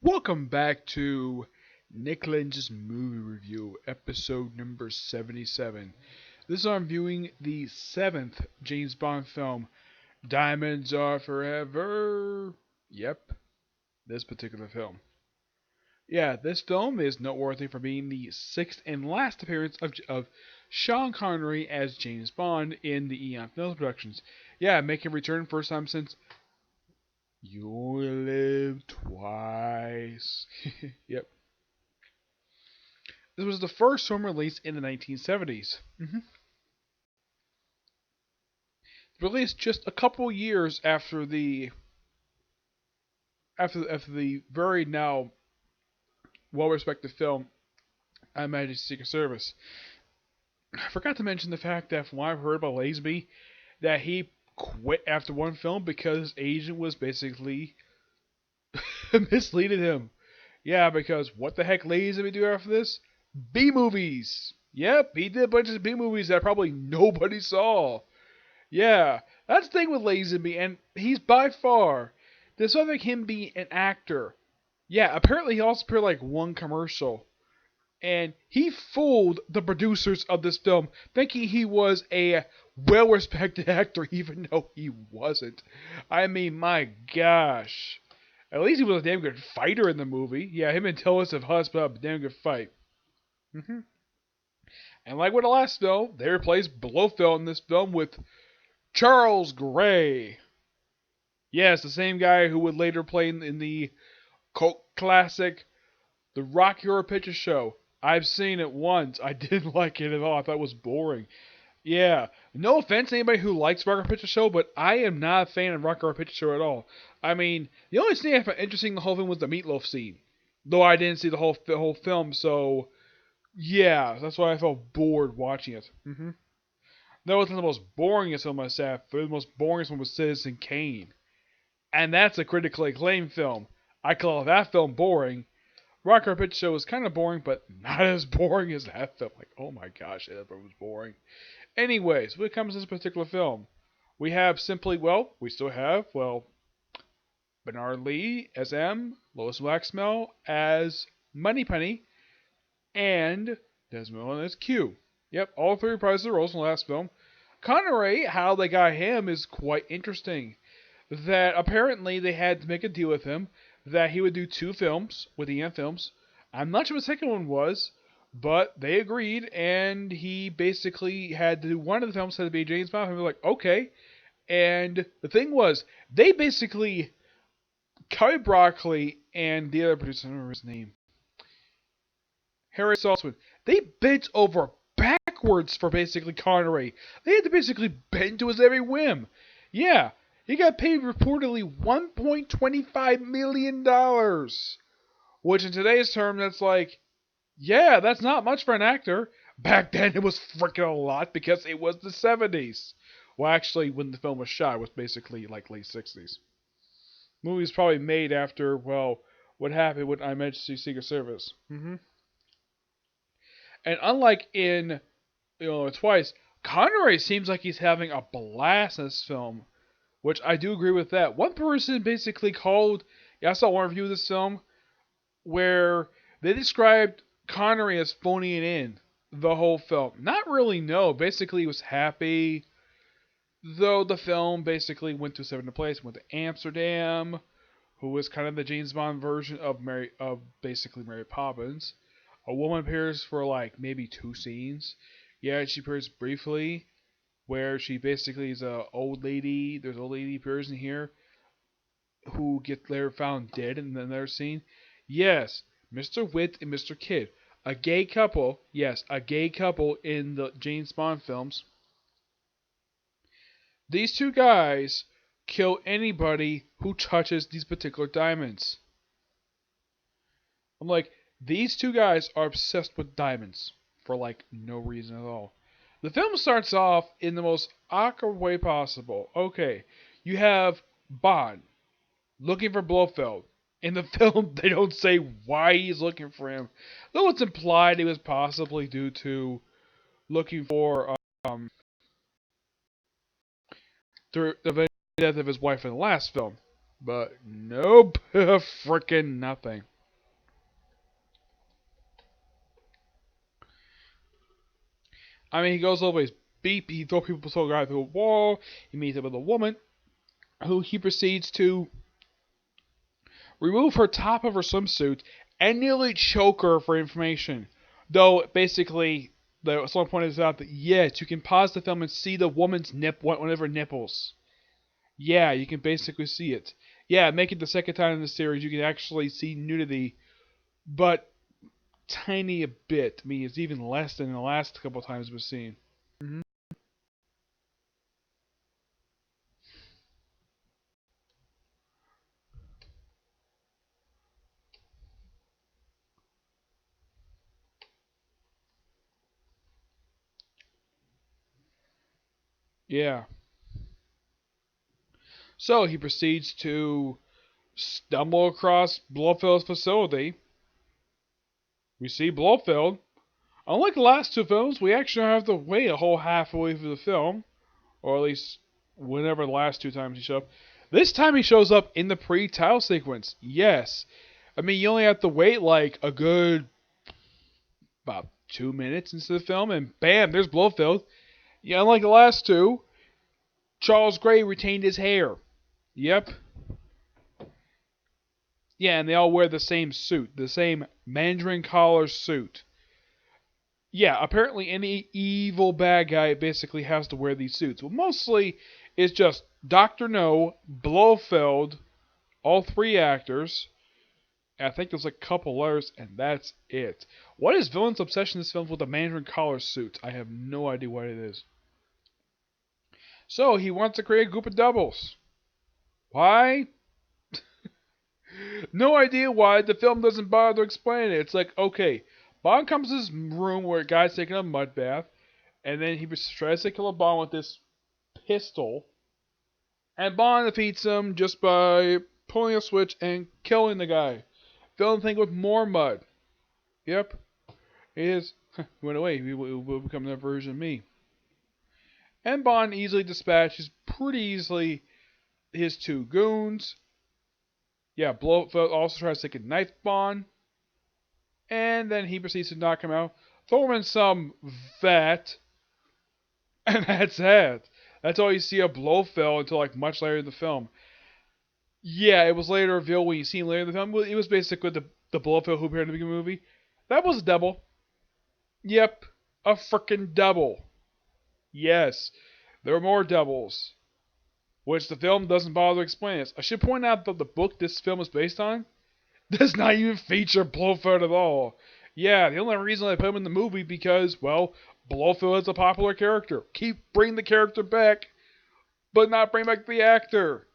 Welcome back to Nick Lenz's movie review, episode number 77. This is I'm viewing the seventh James Bond film, Diamonds Are Forever. Yep, this particular film. Yeah, this film is noteworthy for being the sixth and last appearance of Sean Connery as James Bond in the Eon Films productions. Yeah, making a return first time since You Only Live Twice. Yep. This was the first film released in the 1970s. Released just a couple years after the very now well-respected film I Majesty's Secret Service. I forgot to mention the fact that from what I've heard about Lazenby, that he quit after one film because his agent was basically misleading him. Yeah, because what the heck Lazenby do after this? B movies. Yep, he did a bunch of B movies that probably nobody saw. Yeah, that's the thing with Lazenby, and he's by far, despite him being an actor. Yeah, apparently he also appeared like one commercial, and he fooled the producers of this film, thinking he was a well-respected actor, even though he wasn't. I mean, my gosh. At least he was a damn good fighter in the movie. Yeah, him and Tillis of Huss put up a damn good fight. And like with the last film, they replaced Blofeld in this film with Charles Gray. Yes, the same guy who would later play in the cult classic The Rocky Horror Picture Show. I've seen it once. I didn't like it at all. I thought it was boring. Yeah, no offense to anybody who likes Rocky Horror Picture Show, but I am not a fan of Rocky Horror Picture Show at all. I mean, the only thing I found interesting in the whole thing was the meatloaf scene. Though I didn't see the whole film, so yeah, that's why I felt bored watching it. That wasn't the most boringest film I saw. The most boringest one was Citizen Kane. And that's a critically acclaimed film. I call that film boring. Rock Horror Picture Show was kind of boring, but not as boring as that film. Like, oh my gosh, that film was boring. Anyways, when it comes to this particular film, we have we still have, Bernard Lee as M, Lois Waxmell as Moneypenny, and Desmond Llewellyn as Q. Yep, all three reprised their roles in the last film. Connery, how they got him is quite interesting. That apparently they had to make a deal with him that he would do two films with EM Films. I'm not sure what the second one was, but they agreed, and he basically had to do one of the films had to be James Bond. And we were like, okay. And the thing was, they basically Kelly Broccoli and the other producer, I don't remember his name, Harry Saltzman, they bent over backwards for basically Connery. They had to basically bend to his every whim. Yeah, he got paid reportedly $1.25 million. Which in today's term, that's like, yeah, that's not much for an actor. Back then, it was freaking a lot because it was the 70s. Well, actually, when the film was shot, it was basically like late 60s. The movie was probably made after, what happened with I Majesty's Secret Service. And unlike in, Twice, Connery seems like he's having a blast in this film, which I do agree with that. One person basically called, yeah, I saw one review of this film where they described Connery as phoning it in the whole film. Not really, no. Basically, he was happy, though the film basically went to a certain place, went to Amsterdam, who was kind of the James Bond version of basically Mary Poppins. A woman appears for like maybe two scenes. Yeah, she appears briefly, where she basically is a old lady. There's an old lady appears in here who gets later found dead in another scene. Yes, Mr. Witt and Mr. Kidd, a gay couple. Yes, a gay couple in the James Bond films. These two guys kill anybody who touches these particular diamonds. I'm like, these two guys are obsessed with diamonds for like no reason at all. The film starts off in the most awkward way possible. Okay, you have Bond looking for Blofeld. In the film, they don't say why he's looking for him. Though it's implied it was possibly due to looking for the death of his wife in the last film. But nope, frickin' nothing. I mean, he goes all the way beep. He throws people so guy through a wall. He meets up with a woman who he proceeds to remove her top of her swimsuit and nearly choke her for information. Though basically, someone pointed out that yes, you can pause the film and see the woman's one of her nipples. Yeah, you can basically see it. Yeah, make it the second time in the series you can actually see nudity, but tiny a bit. I mean, it's even less than the last couple times we've seen. Hmm. Yeah. So he proceeds to stumble across Blofeld's facility. We see Blofeld. Unlike the last two films, we actually don't have to wait a whole halfway through the film, or at least whenever the last two times he showed up. This time he shows up in the pre-title sequence. Yes. I mean, you only have to wait like a good about 2 minutes into the film, and bam, there's Blofeld. Yeah, unlike the last two, Charles Gray retained his hair. Yep. Yeah, and they all wear the same suit, the same Mandarin collar suit. Yeah, apparently any evil bad guy basically has to wear these suits. Well, mostly it's just Dr. No, Blofeld, all three actors. And I think there's a couple others, and that's it. What is Villain's obsession in this film with the Mandarin collar suit? I have no idea what it is. So he wants to create a group of doubles. Why? No idea why. The film doesn't bother to explain it. It's like, okay, Bond comes to this room where a guy's taking a mud bath, and then he tries to kill a Bond with this pistol, and Bond defeats him just by pulling a switch and killing the guy. Filling the thing with more mud. Yep. He is. He went away. He will become that version of me. And Bond easily dispatches, pretty easily, his two goons. Yeah, Blofeld also tries to take a knife Bond. And then he proceeds to knock him out. Throw him in some vat. And that's it. That's all you see of Blofeld until like much later in the film. Yeah, it was later revealed when you see him later in the film. It was basically the Blofeld who appeared in the beginning of the movie. That was a double. Yep, a frickin' double. Yes, there were more doubles, which the film doesn't bother to explain. This. I should point out that the book this film is based on does not even feature Blofeld at all. Yeah, the only reason I put him in the movie because, well, Blofeld is a popular character. Bring the character back, but not bring back the actor.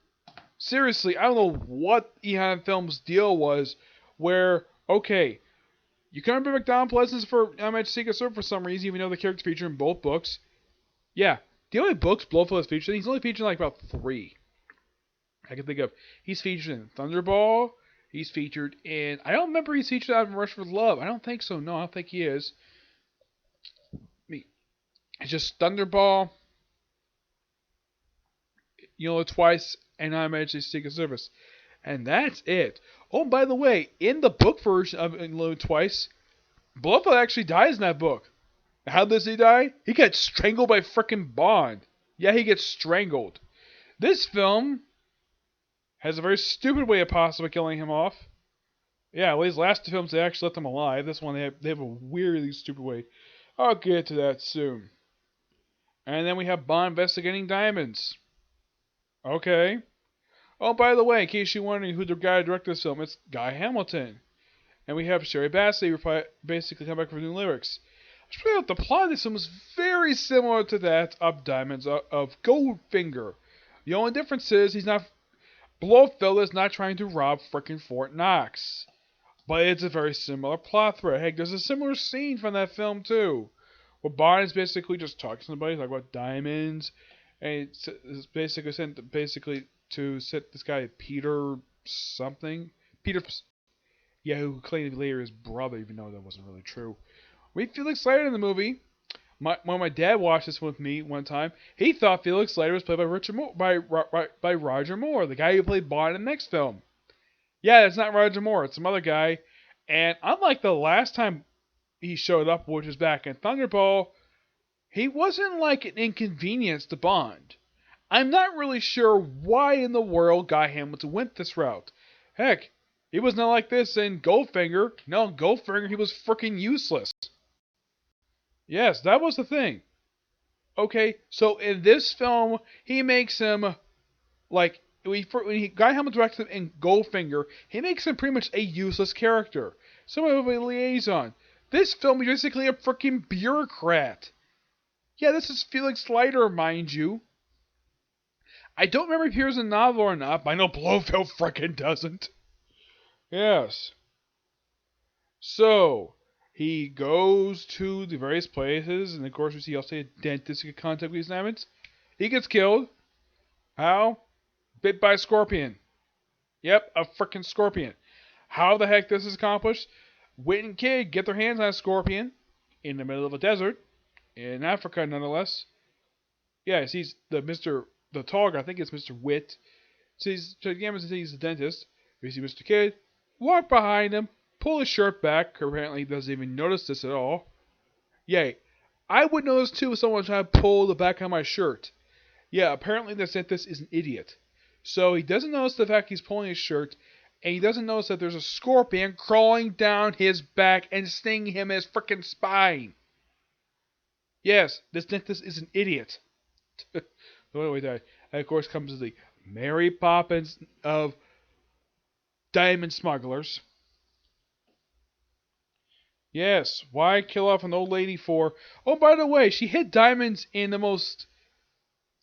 Seriously, I don't know what Eon Films' deal was where, okay, you couldn't bring back Don Pleasance for Secret Service for some reason, even though the character's featured in both books. Yeah, the only books Blofeld is featured in, he's only featured in like about 3. I can think of. He's featured in Thunderball. He's featured in. I don't remember he's featured out in Rush for Love. I don't think so. No, I don't think he is. It's just Thunderball. Twice, and I'm actually Secret Service. And that's it. Oh, by the way, in the book version of Twice, Blofeld actually dies in that book. How does he die? He gets strangled by frickin' Bond. Yeah, he gets strangled. This film has a very stupid way of possibly killing him off. Yeah, at least last two films they actually left him alive. This one they have a weirdly stupid way. I'll get to that soon. And then we have Bond investigating diamonds. Okay. Oh, by the way, in case you're wondering who the guy who directed this film, it's Guy Hamilton. And we have Sherry Bassey basically come back with new lyrics. I should point out the plot of this film is very similar to that of Diamonds of Goldfinger. The only difference is Blofeld is not trying to rob frickin' Fort Knox. But it's a very similar plot thread. Heck, there's a similar scene from that film too. Where Bond is basically just talking to somebody like about diamonds. And it's basically sent to set this guy Peter something. Yeah, who claimed to be later his brother, even though that wasn't really true. Felix Leiter in the movie. When my dad watched this with me one time, he thought Felix Leiter was played by Roger Moore, the guy who played Bond in the next film. Yeah, it's not Roger Moore, it's some other guy. And unlike the last time he showed up, which was back in Thunderball, He wasn't like an inconvenience to Bond. I'm not really sure why in the world Guy Hamilton went this route. Heck, he was not like this in Goldfinger. No, Goldfinger, he was freaking useless. Yes, that was the thing. Okay, so in this film, he makes him like Guy Hamilton directs him in Goldfinger. He makes him pretty much a useless character, somewhat of a liaison. This film is basically a freaking bureaucrat. Yeah, this is Felix Leiter, mind you. I don't remember if he appears in the novel or not, but I know Blofeld frickin' doesn't. Yes. So, he goes to the various places, and of course we see also a dentist who get contact with these diamonds. He gets killed. How? Bit by a scorpion. Yep, a frickin' scorpion. How the heck this is accomplished? Wit and Kid get their hands on a scorpion in the middle of a desert, in Africa nonetheless. Yeah, he's the tall guy, I think it's Mr. Wit. Sees the dentist. We see Mr. Kid walk behind him, pull his shirt back. Apparently, he doesn't even notice this at all. Yay. I would notice too if someone tried to pull the back of my shirt. Yeah, apparently the dentist is an idiot. So he doesn't notice the fact he's pulling his shirt, and he doesn't notice that there's a scorpion crawling down his back and stinging him in his frickin' spine. Yes, this dentist is an idiot. And of course comes the Mary Poppins of diamond smugglers. Yes, why kill off an old lady for... Oh, by the way, she hid diamonds in the most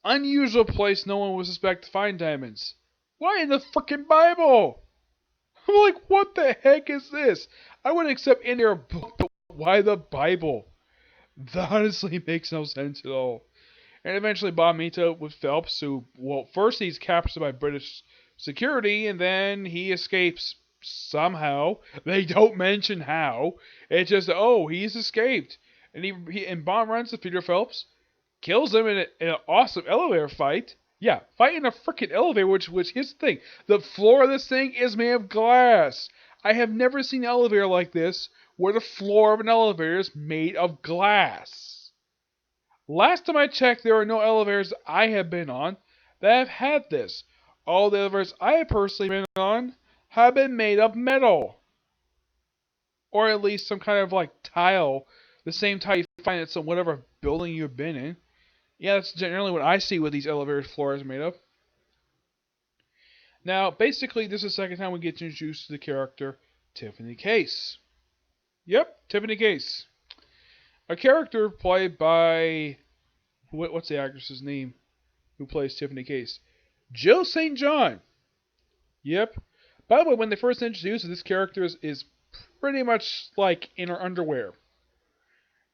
unusual place no one would suspect to find diamonds. Why in the frickin' Bible? I'm like, what the heck is this? I would accept in their book, but why the Bible? That honestly makes no sense at all. And eventually Bond meets up with Phelps, who, well, first he's captured by British security, and then he escapes somehow. They don't mention how. It's just, oh, he's escaped. And Bond runs to Peter Phelps, kills him in an awesome elevator fight. Yeah, fight in a freaking elevator, which here's the thing. The floor of this thing is made of glass. I have never seen an elevator like this, where the floor of an elevator is made of glass. Last time I checked, there are no elevators I have been on that have had this. All the elevators I have personally been on have been made of metal. Or at least some kind of like tile, the same tile you find at some whatever building you've been in. Yeah, that's generally what I see with these elevator floors made of. Now, basically, this is the second time we get introduced to the character Tiffany Case. Yep, Tiffany Case. A character played by... What's the actress's name who plays Tiffany Case? Jill St. John. Yep. By the way, when they first introduced her, this character is pretty much like in her underwear.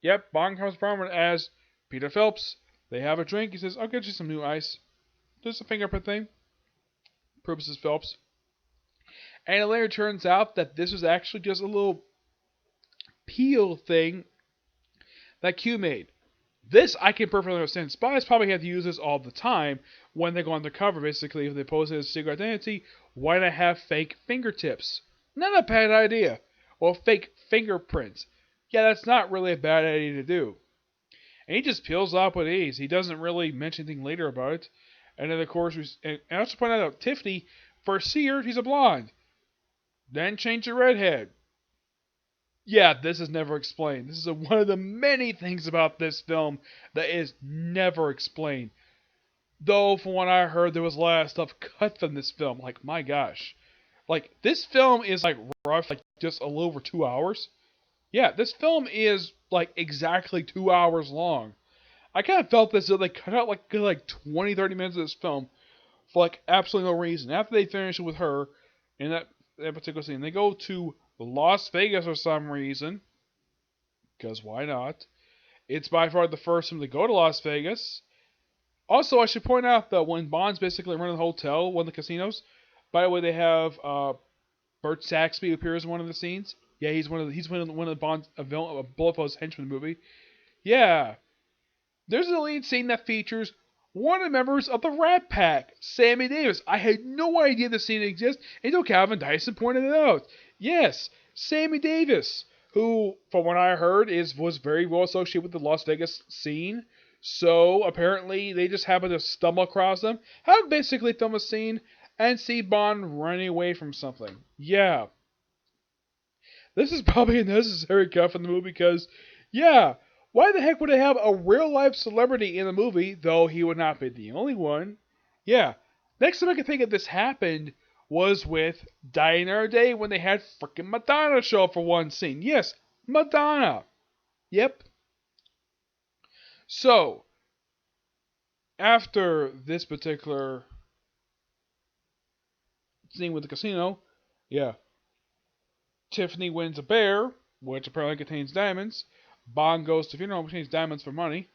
Yep, Bond comes prominent as Peter Phelps. They have a drink. He says, I'll get you some new ice. Just a fingerprint thing. Purposes Phelps. And it later turns out that this was actually just a little peel thing that Q made. This I can perfectly understand. Spies probably have to use this all the time when they go undercover. Basically, if they pose as a secret identity, why not have fake fingertips? Not a bad idea. Or fake fingerprints. Yeah, that's not really a bad idea to do. And he just peels off with ease. He doesn't really mention anything later about it. And then, of course, and I also point out Tiffany, first see her, she's a blonde. Then change to redhead. Yeah, this is never explained. This is one of the many things about this film that is never explained. Though, from what I heard, there was a lot of stuff cut from this film. Like, my gosh. Like, this film is, like, rough, like, just a little over 2 hours. Yeah, this film is, like, exactly 2 hours long. I kind of felt this, that they cut out, like 20, 30 minutes of this film for, like, absolutely no reason. After they finish with her, in that particular scene, they go to Las Vegas for some reason, because why not? It's by far the first film to go to Las Vegas. Also, I should point out that when Bond's basically running the hotel, one of the casinos, by the way, they have Bert Saxby who appears in one of the scenes. Yeah, he's one of the Bond's Blofeld's henchmen in the movie. Yeah, there's a lead scene that features one of the members of the Rat Pack, Sammy Davis. I had no idea the scene exists until Calvin Dyson pointed it out. Yes, Sammy Davis, who, from what I heard, was very well associated with the Las Vegas scene. So apparently they just happened to stumble across them, have basically film a scene, and see Bond running away from something. Yeah, this is probably a necessary cut from the movie because, yeah, why the heck would they have a real life celebrity in the movie, though he would not be the only one? Yeah, next time I can think of this happened was with Die Another Day when they had freaking Madonna show up for one scene. Yes, Madonna. Yep. So, after this particular scene with the casino, yeah, Tiffany wins a bear, which apparently contains diamonds. Bond goes to funeral, which contains diamonds for money.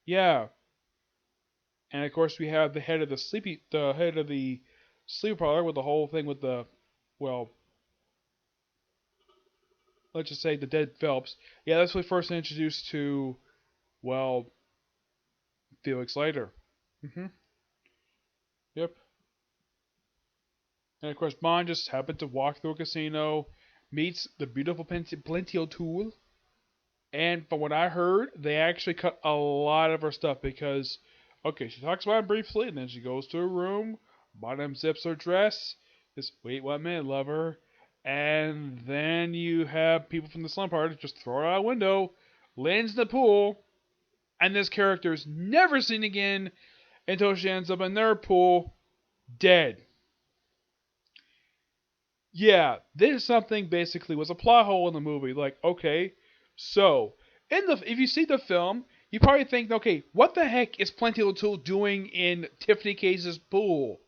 Yeah, and of course we have the head of the sleeper parlor with the whole thing with the, well, let's just say the dead Phelps. Yeah, that's when we first introduced to, well, Felix Leiter. Mhm. Yep. And of course Bond just happened to walk through a casino, meets the beautiful Plenty O'Toole. And from what I heard, they actually cut a lot of her stuff because, okay, she talks about it briefly, and then she goes to her room, bottom zips her dress, just wait 1 minute, lover, and then you have people from the slum party just throw her out a window, lands in the pool, and this character is never seen again until she ends up in their pool, dead. Yeah, this is something basically was a plot hole in the movie. Like, okay, so if you see the film, you probably think, okay, what the heck is Plenty O'Toole doing in Tiffany Case's pool?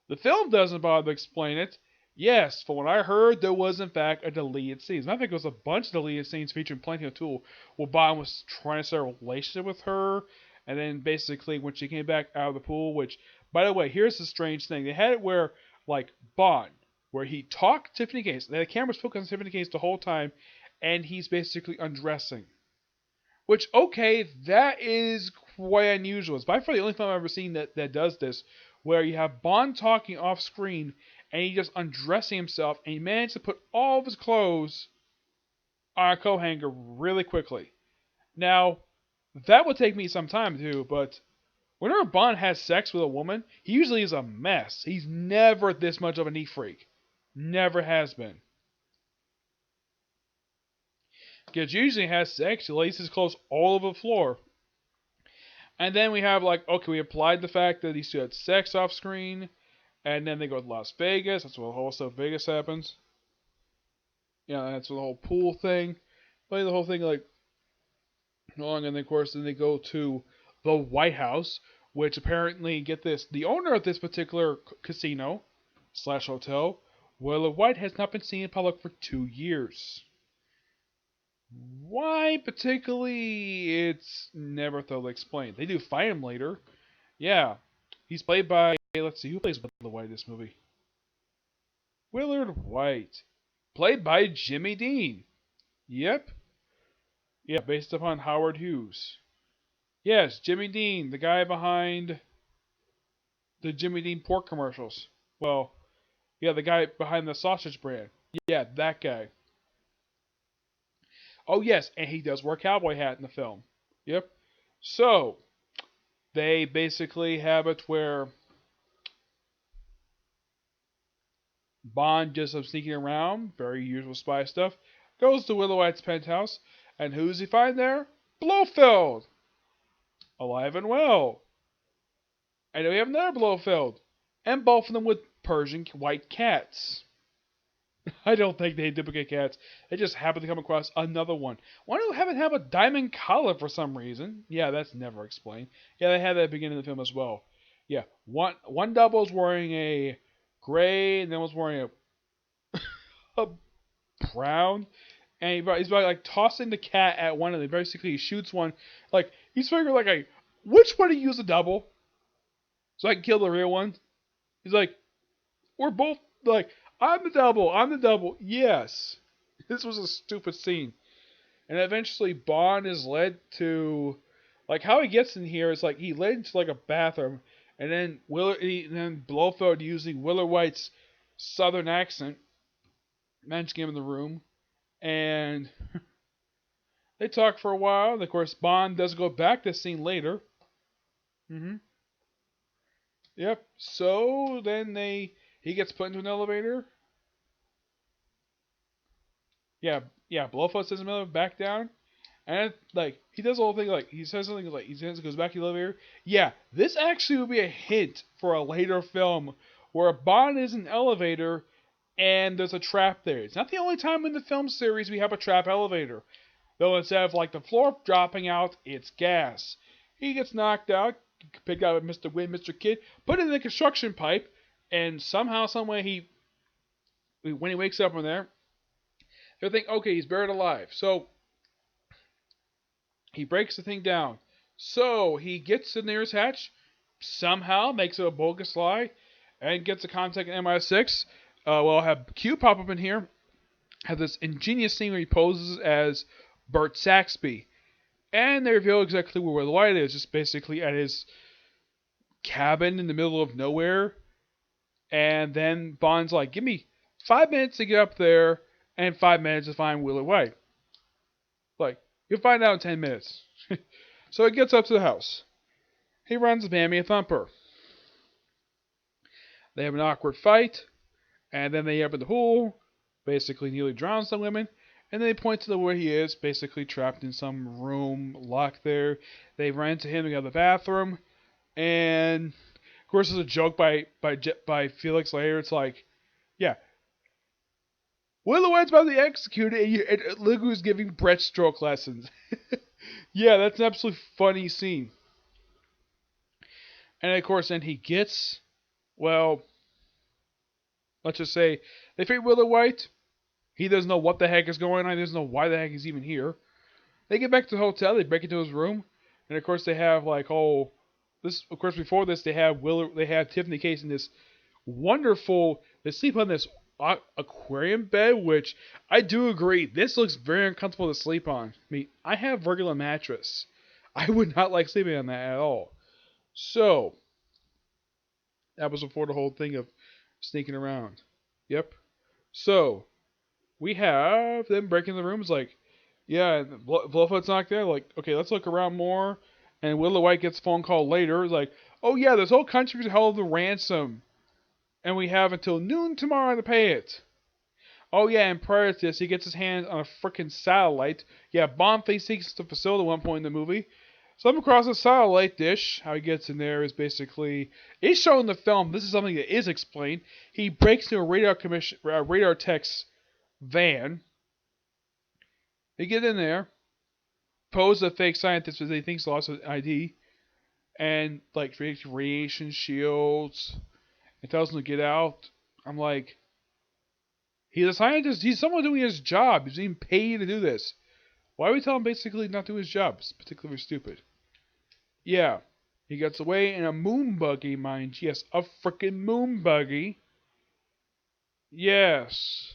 The film doesn't bother to explain it. Yes, from what I heard, there was in fact a deleted scene. I think it was a bunch of deleted scenes featuring Plenty O'Toole, where Bond was trying to start a relationship with her, and then basically when she came back out of the pool, which, by the way, here's the strange thing: they had it where like Bond, where he talked Tiffany Case, the camera's focused on Tiffany Case the whole time, and he's basically undressing. Which, okay, that is quite unusual. It's by far the only film I've ever seen that does this, where you have Bond talking off screen and he just undressing himself and he managed to put all of his clothes on a coat hanger really quickly. Now, that would take me some time to do, but whenever Bond has sex with a woman, he usually is a mess. He's never this much of a neat freak. Never has been. Because usually has sex, he lays his clothes all over the floor. And then we have like, okay, we applied the fact that these two had sex off screen, and then they go to Las Vegas. That's where the whole stuff Vegas happens. Yeah, that's where the whole pool thing. Play the whole thing like long, and then of course then they go to the White House, which apparently, get this, the owner of this particular casino slash hotel, Willow White, has not been seen in public for 2 years. Why particularly, it's never thoroughly explained. They do find him later. Yeah. He's played by, let's see, who plays Willard White in this movie? Willard White. Played by Jimmy Dean. Yep. Yeah, based upon Howard Hughes. Yes, Jimmy Dean, the guy behind the Jimmy Dean pork commercials. Well, yeah, the guy behind the sausage brand. Yeah, that guy. Oh, yes, and he does wear a cowboy hat in the film. Yep. So, they basically have it where Bond just sneaking around, very usual spy stuff, goes to Willow White's penthouse, and who's he find there? Blofeld! Alive and well. And then we have another Blofeld. And both of them with Persian white cats. I don't think they duplicate cats. They just happen to come across another one. Why do they have a diamond collar for some reason? Yeah, that's never explained. Yeah, they had that at the beginning of the film as well. Yeah, one double is wearing a gray, and then was wearing a brown, and he's like tossing the cat at one of them. Basically, he shoots one. Like he's figuring like, which one to use a double, so I can kill the real one. He's like, we're both like, I'm the double. I'm the double. Yes. This was a stupid scene. And eventually Bond is led to, like, how he gets in here is like he led into like a bathroom, and then Blofeld, using Willard White's southern accent, managed to get him in the room, and they talk for a while. And of course, Bond does go back to the scene later. Mm-hmm. Yep. So then he gets put into an elevator. Yeah, yeah. Blofeld says in the middle, back down. And like he does the whole thing, like he says something like goes back to the elevator. Yeah, this actually would be a hint for a later film where Bond is in an elevator and there's a trap there. It's not the only time in the film series we have a trap elevator. Though instead of like the floor dropping out, it's gas. He gets knocked out, picked out by Mr. Wynn, Mr. Kidd, put in the construction pipe, and somehow, someway when he wakes up in there, they think, okay, he's buried alive. So he breaks the thing down. So he gets to the nearest hatch, somehow makes it a bogus lie, and gets a contact in MI6. We'll have Q pop up in here, have this ingenious scene where he poses as Bert Saxby. And they reveal exactly where the White is, just basically at his cabin in the middle of nowhere. And then Bond's like, give me 5 minutes to get up there and 5 minutes to find Willie White. Like, you'll find out in 10 minutes. So he gets up to the house. He runs Mammy a thumper. They have an awkward fight, and then they end up in the pool, basically nearly drown some women, and then they point to where he is, basically trapped in some room, locked there. They run into him to go to the bathroom, and of course there's a joke by Felix later. It's like, yeah, Willow White's about to be executed, and look who's giving breaststroke lessons. Yeah, that's an absolutely funny scene. And of course, then he gets, well, let's just say, they fight Willow White. He doesn't know what the heck is going on. He doesn't know why the heck he's even here. They get back to the hotel. They break into his room, and of course they have like this. Of course, before this, they have Tiffany Case in this wonderful. They sleep on this aquarium bed, which I do agree. This looks very uncomfortable to sleep on. I mean, I have a regular mattress. I would not like sleeping on that at all. So that was before the whole thing of sneaking around. Yep. So we have them breaking the rooms. Like, yeah, Blofeld's not there. Like, okay, let's look around more. And Willow White gets a phone call later. It's like, oh yeah, this whole country's held the ransom, and we have until noon tomorrow to pay it. Oh yeah, and prior to this, he gets his hands on a freaking satellite. Yeah, Bond seeks the facility at one point in the movie. So I'm across a satellite dish. How he gets in there is basically, it's shown in the film. This is something that is explained. He breaks into a radar tech's van. They get in there, pose a fake scientist because they think lost his ID, and like radiation shields, and tells him to get out. I'm like, he's a scientist. He's someone doing his job. He's being paid to do this. Why would we tell him basically not to do his job? It's particularly stupid. Yeah, he gets away in a moon buggy, mind you. Yes, a freaking moon buggy. Yes.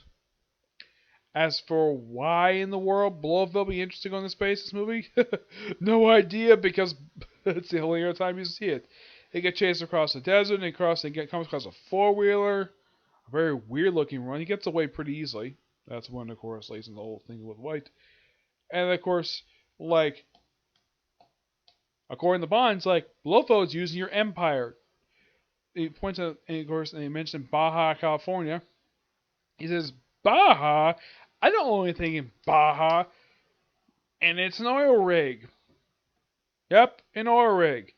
As for why in the world Blofeld be interested in going to space this movie, no idea, because it's the only other time you see it. They get chased across the desert, and comes across a four-wheeler, a very weird-looking one. He gets away pretty easily. That's one, of course, lays in the whole thing with White. And of course, like, according to Bond, like, Blofeld's using your empire. He points out, and of course, and he mentioned Baja, California. He says, Baja? I don't know anything in Baja. And it's an oil rig. Yep, an oil rig.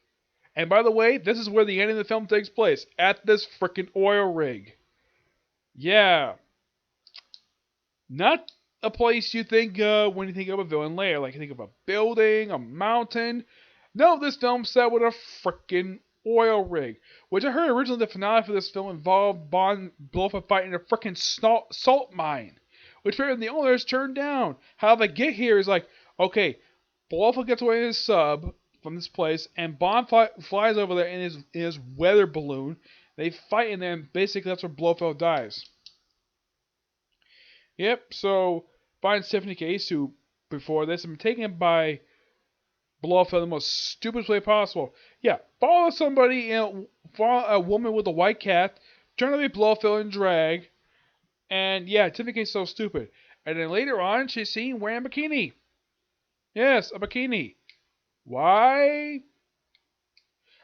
And by the way, this is where the end of the film takes place. At this frickin' oil rig. Yeah. Not a place you think when you think of a villain lair. Like you think of a building, a mountain. No, this film's set with a frickin' oil rig. Which I heard originally the finale for this film involved Blofeld fighting a frickin' salt mine. Which the owners turned down. How they get here is like, okay, Blofeld gets away in his sub from this place, and Bond flies over there in his weather balloon. They fight, and then basically that's where Blofeld dies. Yep, so finds Tiffany Case, who before this had been taken by Blofeld in the most stupid way possible. Yeah, follow somebody, follow a woman with a white cat, turn to be Blofeld in drag, And yeah, Tiffany K's so stupid. And then later on, she's seen wearing a bikini. Yes, a bikini. Why?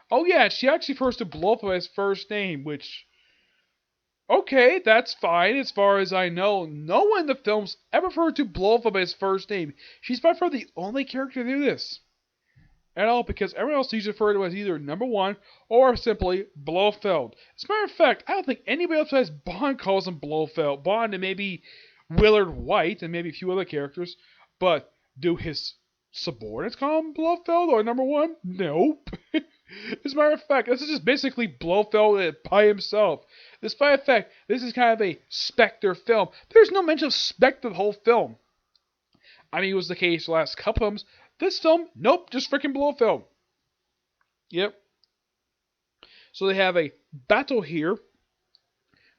Oh yeah, she actually refers to Blofeld by his first name, which okay, that's fine as far as I know. No one in the films ever referred to Blofeld by his first name. She's by far the only character to do this. At all, because everyone else usually referred to as either number one or simply Blofeld. As a matter of fact, I don't think anybody else besides Bond calls him Blofeld. Bond and maybe Willard White and maybe a few other characters. But do his subordinates call him Blofeld or number one? Nope. As a matter of fact, this is just basically Blofeld by himself. Despite the fact this is kind of a Spectre film, there's no mention of Spectre the whole film. I mean, it was the case the last couple of films. This film, nope, just freaking Blofeld. Yep. So they have a battle here,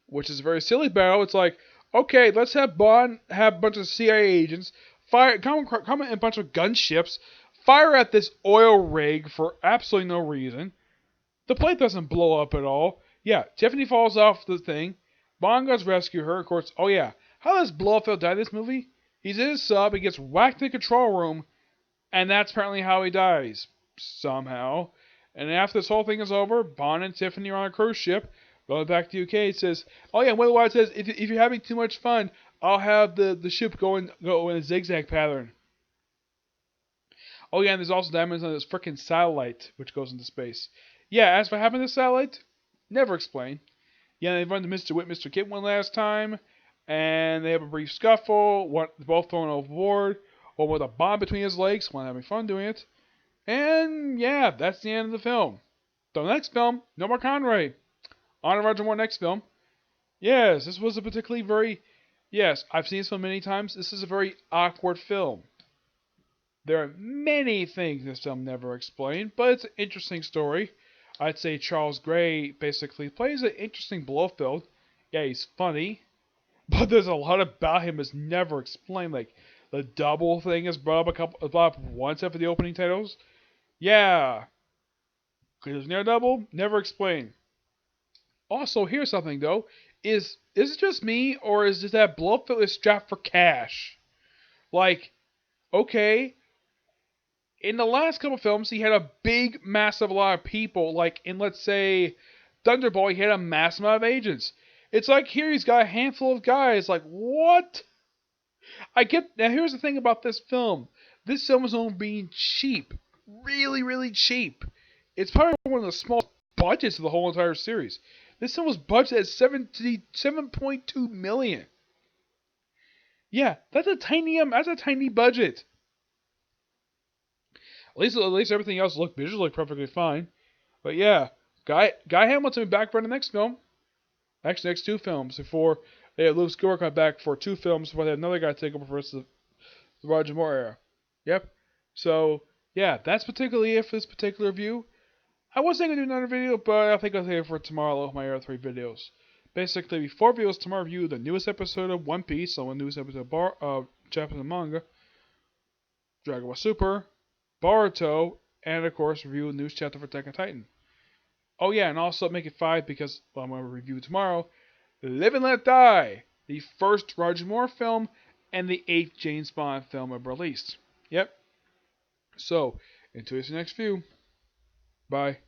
which is a very silly battle. It's like, okay, let's have Bond have a bunch of CIA agents come in a bunch of gunships, fire at this oil rig for absolutely no reason. The plate doesn't blow up at all. Yeah, Tiffany falls off the thing. Bond goes rescue her. Of course, oh yeah. How does Blofeld die in this movie? He's in his sub, he gets whacked in the control room, and that's apparently how he dies. Somehow. And after this whole thing is over, Bond and Tiffany are on a cruise ship. Going back to the UK, it says, oh yeah, Will White says, if you're having too much fun, I'll have the ship go in a zigzag pattern. Oh yeah, and there's also diamonds on this frickin' satellite, which goes into space. Yeah, as for having this satellite, never explained. Yeah, they run into Mr. Kid one last time, and they have a brief scuffle, both thrown overboard, one with a bomb between his legs, one having fun doing it. And yeah, that's the end of the film. The next film, no more Connery. On to Roger Moore next film. Yes, this was a particularly very... Yes, I've seen this film many times. This is a very awkward film. There are many things this film never explained, but it's an interesting story. I'd say Charles Gray basically plays an interesting Blofeld. Yeah, he's funny, but there's a lot about him that's never explained. Like, the double thing is brought up once after the opening titles. Yeah. Because near double, never explained. Also, here's something though. Is it just me, or is it that Blofeld is strapped for cash? Like, okay, in the last couple films, he had a big, massive lot of people. Like in, let's say, Thunderball, he had a massive amount of agents. It's like here he's got a handful of guys. Like, what? Now here's the thing about this film. This film is only being cheap. Really, really cheap. It's probably one of the smallest budgets of the whole entire series. This film was budgeted at $7.2 million. Yeah, that's a tiny budget. At least everything else looked visually perfectly fine. But yeah, Guy Hamilton will be back for the next film. Actually, next two films before they have Luke Skywalker come back for two films before they have another guy take over for the Roger Moore era. Yep. So yeah, that's particularly it for this particular review. I was thinking of doing another video, but I think I'll save it for tomorrow with my other 3 videos. Basically, before videos tomorrow, review the newest episode of One Piece, so the newest episode of Japanese manga, Dragon Ball Super, Boruto, and of course, review the newest chapter for Attack on Titan. Oh yeah, and also make it 5 because I'm going to review tomorrow, Live and Let Die, the first Roger Moore film and the 8th James Bond film ever released. Yep. So, until this next view. Bye.